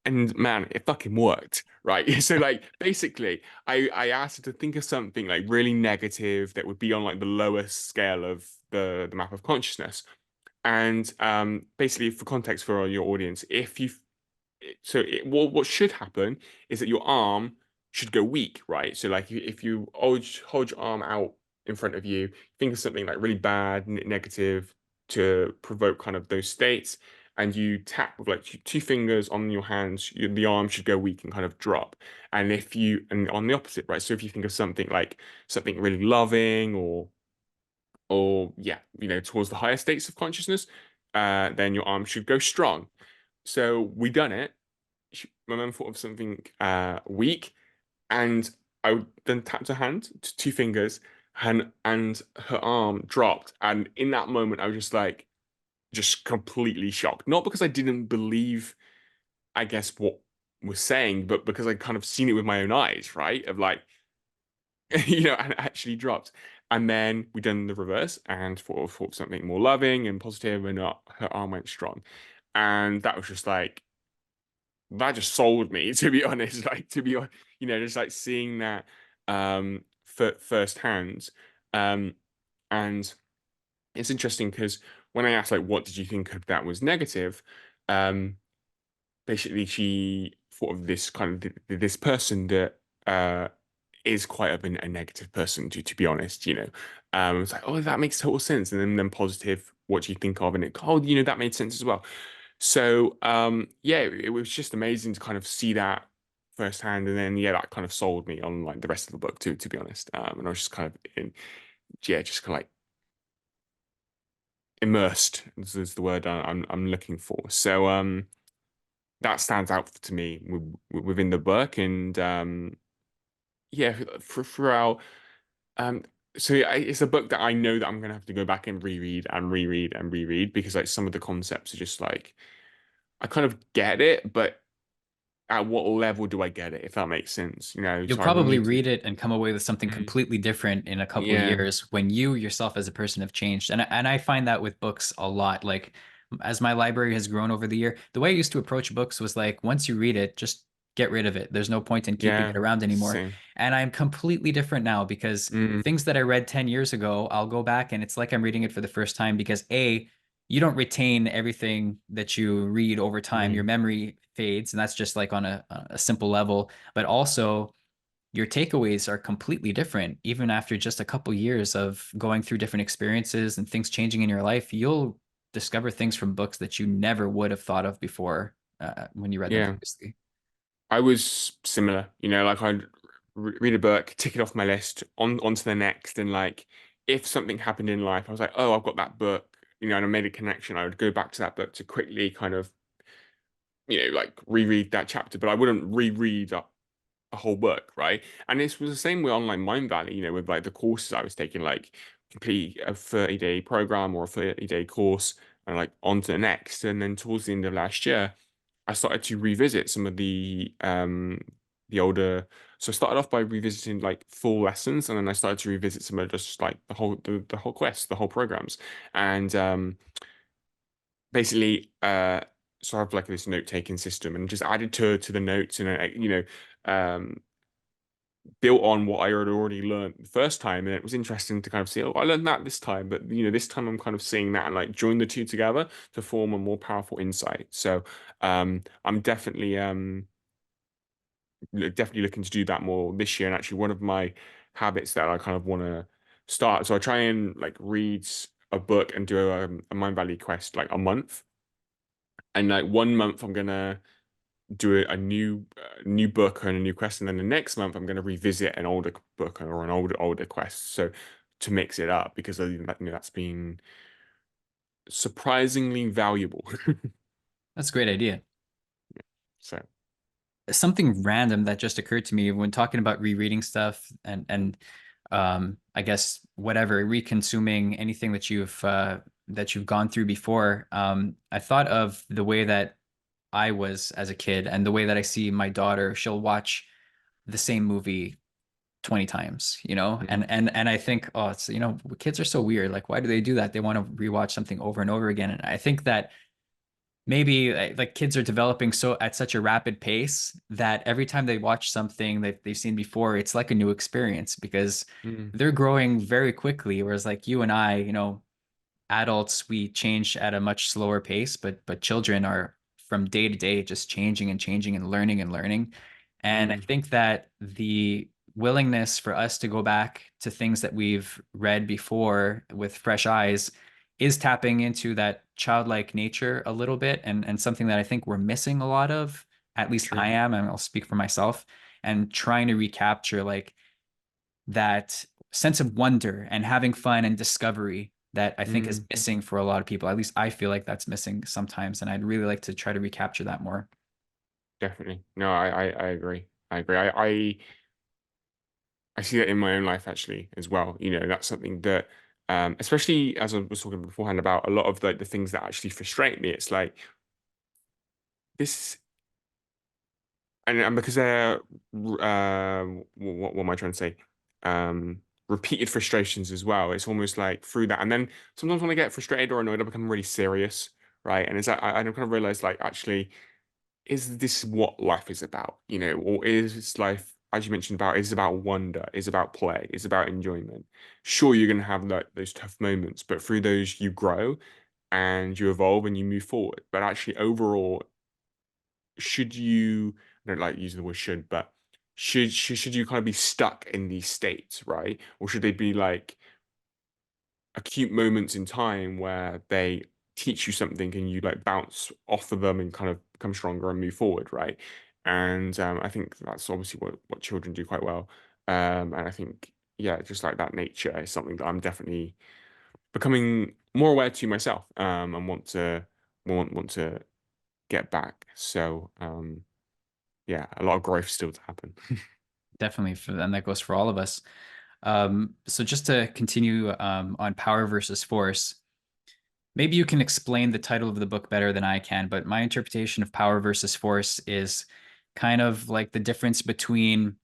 And man, it fucking worked, right? So like basically, I asked her to think of something like really negative that would be on like the lowest scale of the map of consciousness. And basically, for context for your audience, if you what should happen is that your arm should go weak, right? So like if you hold your arm out in front of you, think of something like really bad, negative to provoke kind of those states, and you tap with like two fingers on your hands, the arm should go weak and kind of drop. And on the opposite, right? So if you think of something like something really loving or yeah, towards the higher states of consciousness, then your arm should go strong. So we done it. My mum thought of something weak, and I then tapped her hand, two fingers, and her arm dropped. And in that moment, I was just like, just completely shocked. Not because I didn't believe, I guess, what. was saying, but because I kind of seen it with my own eyes, right? Of like, and it actually dropped. And then we done the reverse and thought something more loving and positive, and her arm went strong. And that was just like, that just sold me, to be honest. Like, to be honest, just like seeing that firsthand. Um, and it's interesting because when I asked, like, what did you think of that was negative? Um, Basically she thought of this kind of this person that is quite a negative person, to be honest. It's like, oh, that makes total sense. And then positive, what do you think of? And it, oh, that made sense as well. So yeah, it was just amazing to kind of see that firsthand. And then yeah, that kind of sold me on like the rest of the book too, to be honest. And I was just kind of yeah, just kind of like immersed is the word I'm looking for. So that stands out to me within the book. And yeah, throughout. Um, so it's a book that I know that I'm gonna have to go back and reread and reread and reread, because like some of the concepts are just like, I kind of get it, but at what level do I get it? If that makes sense, You'll So I will probably need to. read it and come away with something Mm, completely different in a couple yeah, years when you yourself as a person have changed. And I find that with books a lot. Like as my library has grown over the year, the way I used to approach books was like once you read it, just get rid of it. There's no point in keeping it yeah, around anymore. same. And I'm completely different now because Mm, things that I read 10 years ago, I'll go back and it's like I'm reading it for the first time because A, you don't retain everything that you read over time. Your mm, memory fades, and that's just like on a simple level. But also, your takeaways are completely different. Even after just a couple years of going through different experiences and things changing in your life, you'll discover things from books that you never would have thought of before when you read them yeah. previously. I was similar, like I'd read a book, tick it off my list, on to the next, and like if something happened in life, I was like, oh, I've got that book, and I made a connection. I would go back to that book to quickly kind of, like reread that chapter, but I wouldn't reread a whole book, right? And this was the same way on like Mind Valley, with like the courses I was taking, like complete a 30-day program or a 30-day course, and like on to the next. And then towards the end of last year, I started to revisit some of the older. So I started off by revisiting like full lessons, and then I started to revisit some of just like the whole quest, the whole programs. And basically so I have like this note-taking system, and just added to the notes, and built on what I had already learned the first time. And it was interesting to kind of see, oh, I learned that this time, but this time I'm kind of seeing that and like join the two together to form a more powerful insight. So I'm definitely looking to do that more this year. And actually one of my habits that I kind of want to start. So I try and like read a book and do a Mind Valley quest like a month. And like 1 month I'm gonna do a new book and a new quest, and then the next month I'm going to revisit an older book or an older quest. So to mix it up, because I think that, that's been surprisingly valuable. That's a great idea. So Something random that just occurred to me when talking about rereading stuff and I guess whatever reconsuming anything that you've gone through before. I thought of the way that I was as a kid and the way that I see my daughter. She'll watch the same movie 20 times, mm, and I think, oh, it's, kids are so weird. Like, why do they do that? They want to rewatch something over and over again. And I think that maybe like kids are developing so at such a rapid pace that every time they watch something that they've seen before, it's like a new experience because mm, they're growing very quickly. Whereas like you and I, adults, we change at a much slower pace, but children are from day to day just changing and changing and learning. And I mm, think that the willingness for us to go back to things that we've read before with fresh eyes is tapping into that childlike nature a little bit and something that I think we're missing a lot of. At least I true. am, and I'll speak for myself, and trying to recapture like that sense of wonder and having fun and discovery that I think is Mm, missing for a lot of people. At least I feel like that's missing sometimes, and I'd really like to try to recapture that more. definitely. No, I agree. I agree. I see that in my own life actually as well. That's something that, especially as I was talking beforehand about a lot of the things that actually frustrate me. It's like this. and because they're what am I trying to say? Repeated frustrations as well. It's almost like through that, and then sometimes when I get frustrated or annoyed, I become really serious, right? And it's like I kind of realize like actually, is this what life is about? You know, or is life, as you mentioned about, is about wonder, is about play, is about enjoyment. Sure, you're gonna have like those tough moments, but through those you grow and you evolve and you move forward. But actually, overall, should you, I don't like using the word should, but should you kind of be stuck in these states, right? Or should they be like acute moments in time where they teach you something and you like bounce off of them and kind of become stronger and move forward, right? And I think that's obviously what children do quite well. And I think, yeah, just like that nature is something that I'm definitely becoming more aware to myself, and want to get back. So yeah, a lot of growth still to happen. Definitely, and that goes for all of us. So just to continue on power versus force, maybe you can explain the title of the book better than I can, but my interpretation of power versus force is kind of like the difference between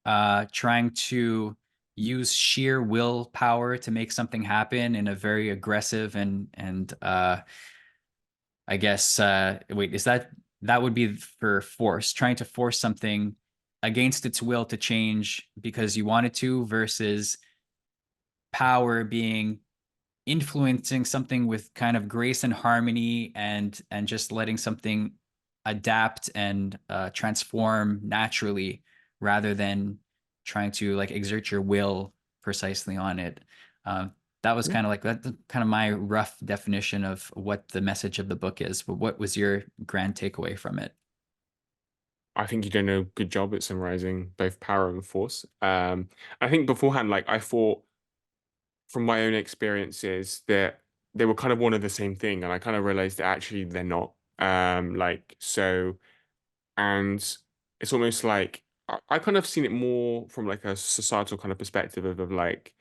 trying to use sheer willpower to make something happen in a very aggressive and I guess wait, is that would be for force, trying to force something against its will to change because you want it to, versus power being influencing something with kind of grace and harmony and just letting something adapt and transform naturally rather than trying to like exert your will precisely on it. That was Yeah. kind of like that kind of my rough definition of what the message of the book is. But what was your grand takeaway from it? I think you did a good job at summarizing both power and force. I think beforehand, like I thought from my own experiences that they were kind of one of the same thing, and I kind of realized that actually they're not. Like so, and it's almost like I kind of seen it more from like a societal kind of perspective of like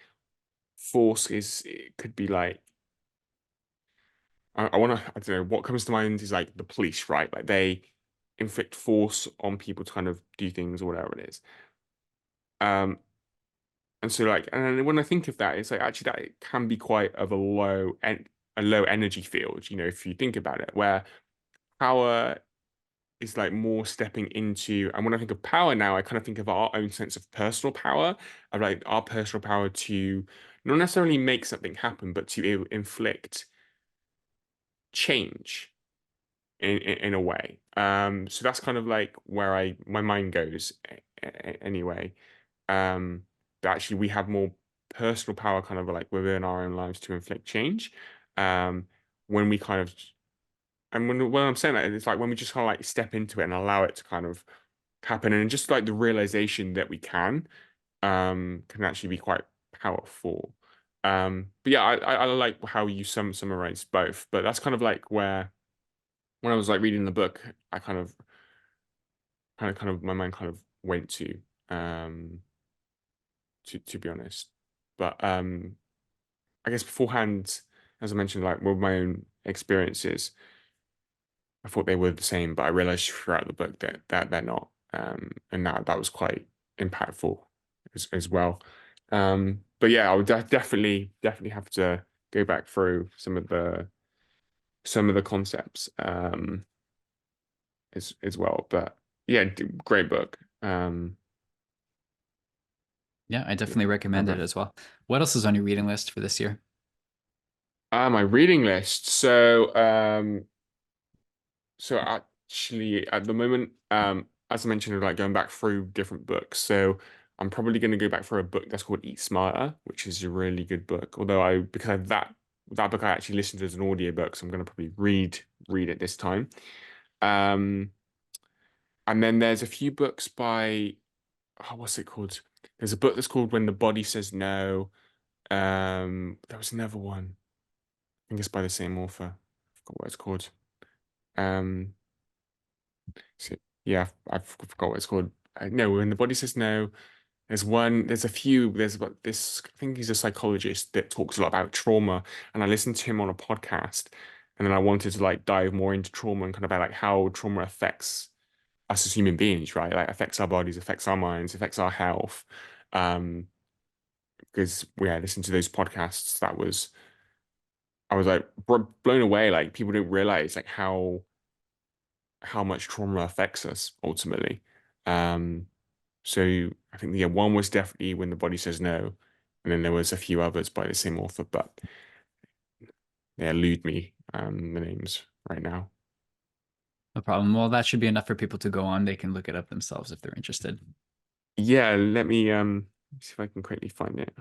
force is it could be like I want to I don't know what comes to mind is like the police, right? Like they inflict force on people to kind of do things or whatever it is. Um, and so like, and when I think of that, it's like actually that it can be quite of a a low energy field, you know, if you think about it, where power is like more stepping into, and when I think of power now, I kind of think of our own sense of personal power, of like our personal power to not necessarily make something happen, but to inflict change in a way. So that's kind of like where my mind goes anyway. That actually we have more personal power kind of like within our own lives to inflict change. Um, when we kind of and when I'm saying that, it's like when we just kind of like step into it and allow it to kind of happen, and just like the realization that we can actually be quite powerful. But yeah, I like how you summarize both, but that's kind of like where when I was like reading the book, I kind of my mind kind of went um to be honest. But I guess beforehand, as I mentioned, like with my own experiences, I thought they were the same, but I realized throughout the book that they're not. And that was quite impactful as well. But yeah, I would definitely have to go back through some of the concepts as well. But yeah, great book. Yeah, I Yeah. definitely How recommend it about as well. What else is on your reading list for this year? my reading list? So actually, at the moment, as I mentioned, like going back through different books. So I'm probably going to go back for a book that's called Eat Smarter, which is a really good book. Although because of that book I actually listened to as an audiobook, so I'm going to probably read it this time. Um, and then there's a few books by what's it called? There's a book that's called When the Body Says No. There was another one. I think it's by the same author. I forgot what it's called. Um, So, yeah, I forgot what it's called. No, when the body says no, there's a few, there's about this, I think he's a psychologist that talks a lot about trauma. And I listened to him on a podcast, and then I wanted to like dive more into trauma and kind of about like how trauma affects us as human beings, right? Like affects our bodies, affects our minds, affects our health. Um, because yeah, listening to those podcasts, that was I was like blown away. Like people don't realize like how much trauma affects us ultimately. Um, so I think yeah, one was definitely When the Body Says No, and then there was a few others by the same author, but they elude me the names right now. No problem. Well, that should be enough for people to go on. They can look it up themselves if they're interested. Yeah, let me see if I can quickly find it.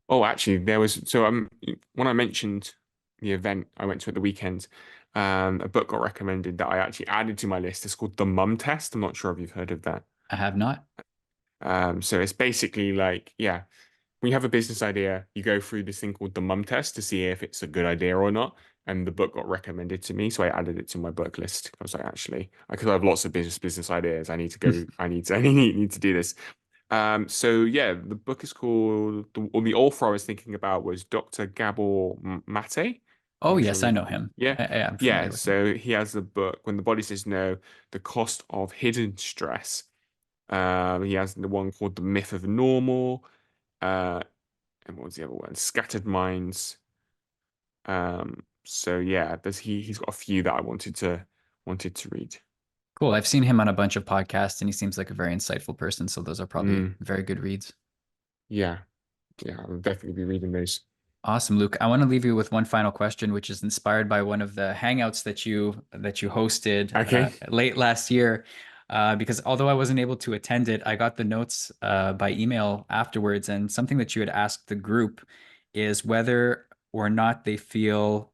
Oh, actually, there was when I mentioned the event I went to at the weekend, a book got recommended that I actually added to my list. It's called The Mum Test. I'm not sure if you've heard of that. I have not. So it's basically like, yeah, when you have a business idea, you go through this thing called the mum test to see if it's a good idea or not. And the book got recommended to me, so I added it to my book list. I was like, actually, because I have lots of business ideas. I need to go. I need to do this. So yeah, the book is called the author I was thinking about was Dr. Gabor Mate. I'm Oh, not sure yes, if I you, know him. yeah, I'm yeah. familiar with him. So he has the book When the Body Says No: The Cost of Hidden Stress. He has the one called The Myth of Normal. Uh, and what was the other one? Scattered Minds. So yeah, he's got a few that I wanted to read. Cool. I've seen him on a bunch of podcasts, and he seems like a very insightful person. So those are probably Mm, very good reads. yeah, yeah, I'll definitely be reading those. Awesome, Luke. I want to leave you with one final question, which is inspired by one of the hangouts that you hosted Okay. late last year. Because although I wasn't able to attend it, I got the notes by email afterwards, and something that you had asked the group is whether or not they feel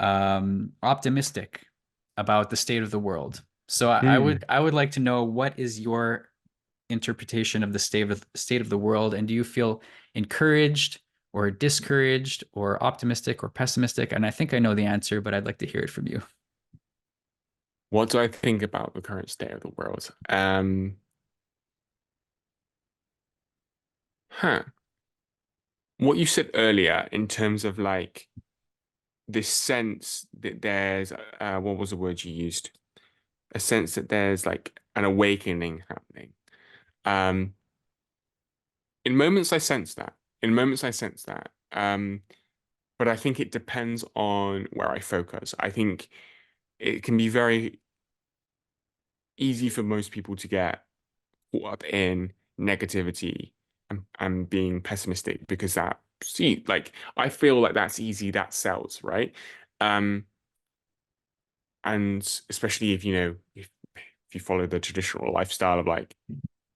optimistic about the state of the world. So Hmm. I would like to know, what is your interpretation of the state of the world, and do you feel encouraged or discouraged or optimistic or pessimistic? And I think I know the answer, but I'd like to hear it from you. What do I think about the current state of the world? Huh. What you said earlier in terms of like this sense that there's what was the word you used? A sense that there's like an awakening happening. Um, in moments I sense that. In moments I sense that. But I think it depends on where I focus. I think it can be very easy for most people to get caught up in negativity and being pessimistic because that see like I feel like that's easy, that sells, right? Um, and especially if you know if you follow the traditional lifestyle of like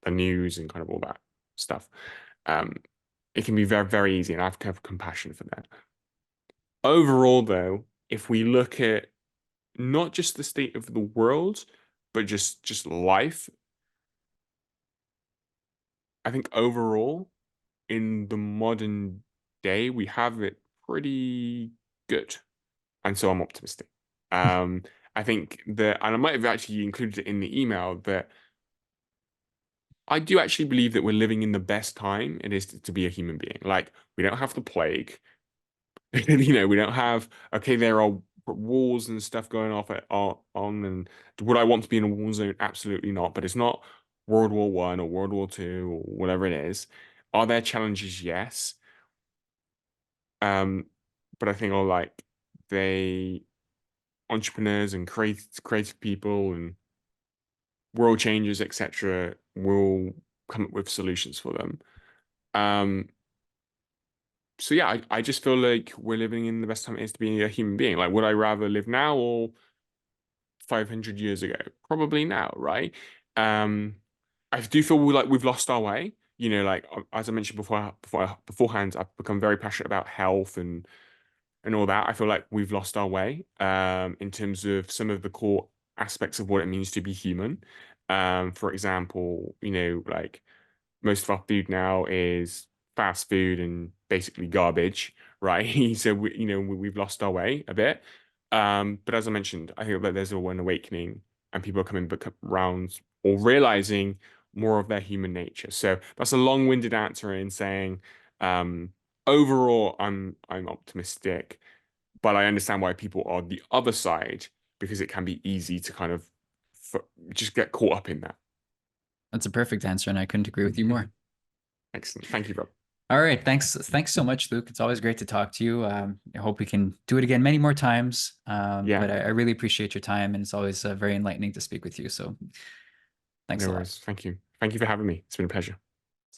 the news and kind of all that stuff, um, it can be very, very easy, and I have compassion for that. Overall, though, if we look at not just the state of the world, but just life, I think overall in the modern day we have it pretty good, and so I'm optimistic. Um, I think that, and I might have actually included it in the email that I do actually believe that we're living in the best time it is to be a human being. Like we don't have the plague. You know, we don't have, okay, there are wars and stuff going off on, and would I want to be in a war zone? Absolutely not. But it's not World War One or World War Two or whatever it is. Are there challenges? Yes. Um, but I think all like they entrepreneurs and creative people and world changers, etc., will come up with solutions for them. Um, so yeah, I just feel like we're living in the best time it is to be a human being. Like, would I rather live now or 500 years ago? Probably now, right? Um, I do feel like we've lost our way. You know, like as I mentioned beforehand, I've become very passionate about health and all that. I feel like we've lost our way in terms of some of the core aspects of what it means to be human. For example, you know, like most of our food now is fast food and basically garbage, right? So we've lost our way a bit. But as I mentioned, I think that there's an awakening and people are coming around or realizing more of their human nature. So that's a long-winded answer in saying, um, overall, I'm optimistic, but I understand why people are the other side because it can be easy to kind of just get caught up in that. That's a perfect answer, and I couldn't agree with you more. Excellent. Thank you, Rob. All right, thanks so much, Luke. It's always great to talk to you. I hope we can do it again many more times. Yeah, But I really appreciate your time, and it's always very enlightening to speak with you. So thanks no a lot. worries. Thank you. Thank you for having me. It's been a pleasure.